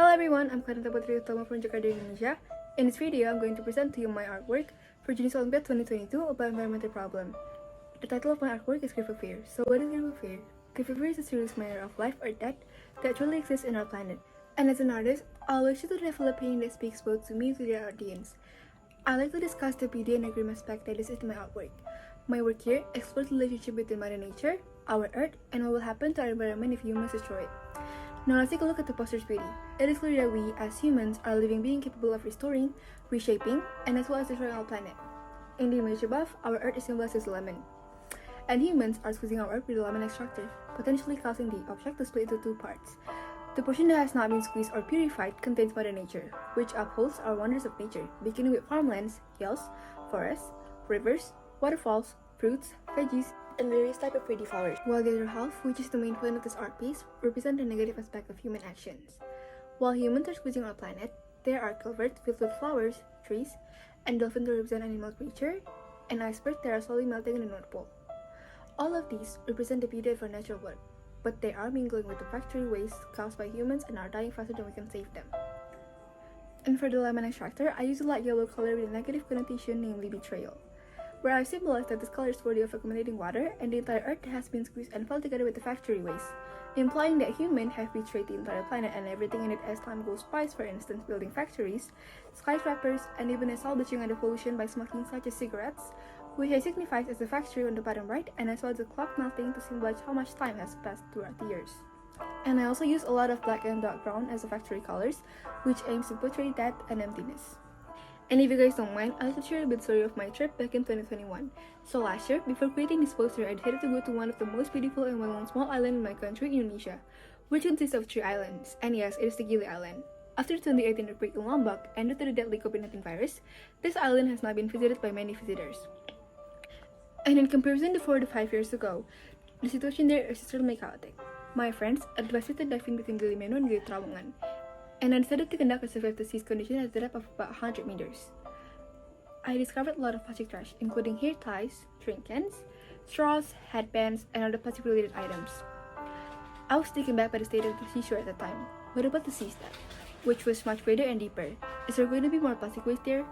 Hello everyone, I'm Kanata Putri Utama from Jakarta, Indonesia. In this video, I'm going to present to you my artwork for Junior Olympiad 2022 about environmental problem. The title of my artwork is Grief of Fear. So what is Grief of Fear? Grief of Fear is a serious matter of life or death that truly exists in our planet. And as an artist, I wish to develop painting that speaks both to me and to the audience. I like to discuss the beauty and the grim aspect that is in my artwork. My work here explores the relationship between Mother Nature, our Earth, and what will happen to our environment if humans destroy it. Now let's take a look at the poster's beauty. It is clear that we, as humans, are a living being capable of restoring, reshaping, and as well as destroying our planet. In the image above, our Earth is symbolized as a lemon. And humans are squeezing our Earth with a lemon extractor, potentially causing the object to split into two parts. The portion that has not been squeezed or purified contains Mother Nature, which upholds our wonders of nature, beginning with farmlands, hills, forests, rivers, waterfalls, fruits, veggies, and various types of pretty flowers. While the other half, which is the main point of this art piece, represent the negative aspect of human actions. While humans are squeezing our planet, there are culverts filled with flowers, trees, and dolphins to represent animal creature, and icebergs that are slowly melting in the North Pole. All of these represent the beauty of our natural world, but they are mingling with the factory waste caused by humans and are dying faster than we can save them. And for the lemon extractor, I use a light yellow color with a negative connotation, namely betrayal, where I symbolize that this color is worthy of accommodating water and the entire earth has been squeezed and fell together with the factory waste, implying that humans have betrayed the entire planet and everything in it as time goes by, for instance building factories, skyscrapers, and even salvaging the pollution by smoking such as cigarettes, which I signifies as the factory on the bottom right, and as well as the clock melting to symbolize how much time has passed throughout the years. And I also use a lot of black and dark brown as the factory colors, which aims to portray death and emptiness. And if you guys don't mind, I'll share a bit story of my trip back in 2021. So last year, before creating this poster, I decided to go to one of the most beautiful and well-known small island in my country, Indonesia, which consists of 3 islands. And yes, it is the Gili Island. After the 2018 earthquake in Lombok and due to the deadly COVID-19 virus, this island has not been visited by many visitors. And in comparison to 4 to 5 years ago, the situation there is extremely chaotic. My friends advised me to dive in between Gili Meno and Gili Trawangan, and I decided to conduct a survey of the sea's condition at a depth of about 100 meters. I discovered a lot of plastic trash, including hair ties, drink cans, straws, headbands, and other plastic-related items. I was taken back by the state of the seashore at the time. What about the sea's depth, which was much greater and deeper? Is there going to be more plastic waste there?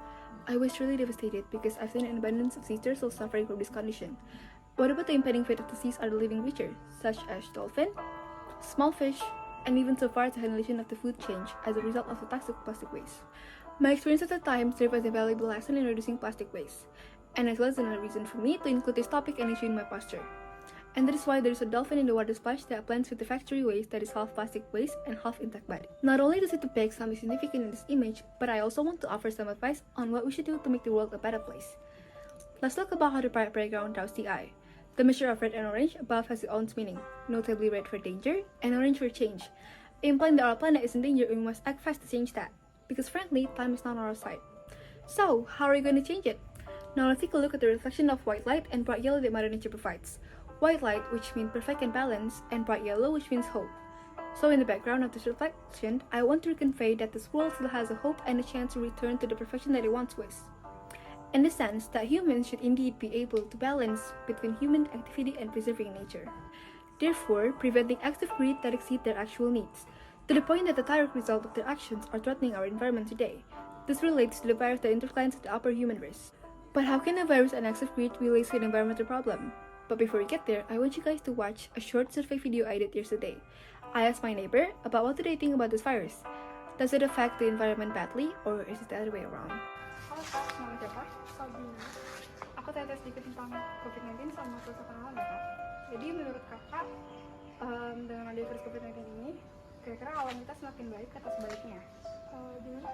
I was truly devastated because I've seen an abundance of sea turtles suffering from this condition. What about the impending fate of the sea's other living creatures, such as dolphin, small fish, and even so far as the annihilation of the food chain as a result of the toxic plastic waste? My experience at the time served as a valuable lesson in reducing plastic waste, and as well as another reason for me to include this topic and issue in my poster. And that is why there is a dolphin in the water splash that blends with the factory waste that is half plastic waste and half intact body. Not only does it depict something significant in this image, but I also want to offer some advice on what we should do to make the world a better place. Let's talk about how the bright background draws the eye. The mixture of red and orange above has its own meaning, notably red for danger and orange for change, implying that our planet is in danger and we must act fast to change that, because frankly, time is not on our side. So, how are we going to change it? Now let's take a look at the reflection of white light and bright yellow that Mother Nature provides. White light, which means perfect and balanced, and bright yellow, which means hope. So in the background of this reflection, I want to convey that this world still has a hope and a chance to return to the perfection that it once was. In the sense that humans should indeed be able to balance between human activity and preserving nature, therefore preventing acts of greed that exceed their actual needs, to the point that the direct result of their actions are threatening our environment today. This relates to the virus that interclines with the upper human race. But how can a virus and acts of greed relate to an environmental problem? But before we get there, I want you guys to watch a short survey video I did yesterday. I asked my neighbor about what do they think about this virus. Does it affect the environment badly, or is it the other way around? Halo Kak, nama siapa? Sabina. Aku tanya sedikit tentang COVID-19 sama suasana kenalan ya Kak. Jadi menurut Kakak, dengan adanya virus COVID-19 ini, kira-kira alam kita semakin baik atau sebaliknya? Gimana?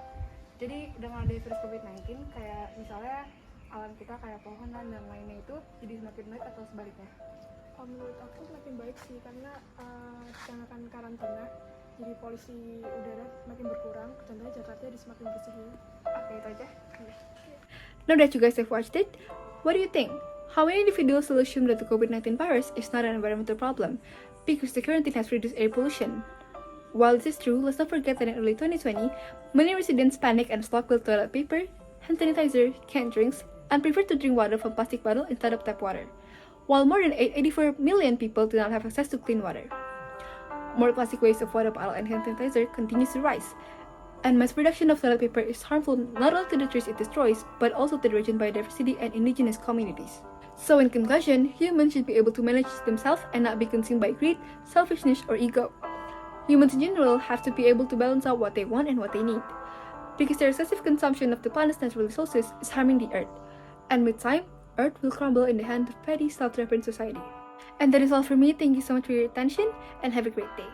Jadi dengan adanya virus COVID-19, kayak misalnya alam kita kayak pohonan dan lainnya itu jadi semakin baik atau sebaliknya? Menurut aku semakin baik sih, karena dikarenakan karantina, jadi polusi udara semakin berkurang. Contohnya Jakarta jadi semakin bersihin. Oke, itu aja. Now that you guys have watched it, what do you think? How many individuals will assume that the COVID-19 virus is not an environmental problem because the quarantine has reduced air pollution? While this is true, let's not forget that in early 2020, many residents panicked and stockpiled toilet paper, hand sanitizer, canned drinks, and preferred to drink water from plastic bottle instead of tap water, while more than 84 million people do not have access to clean water. more plastic waste of water bottle and hand sanitizer continues to rise. And mass production of toilet paper is harmful not only to the trees it destroys, but also to the region biodiversity and indigenous communities. So in conclusion, humans should be able to manage themselves and not be consumed by greed, selfishness, or ego. Humans in general have to be able to balance out what they want and what they need, because their excessive consumption of the planet's natural resources is harming the Earth. And with time, Earth will crumble in the hands of petty, self-driven society. And that is all for me. Thank you so much for your attention, and have a great day.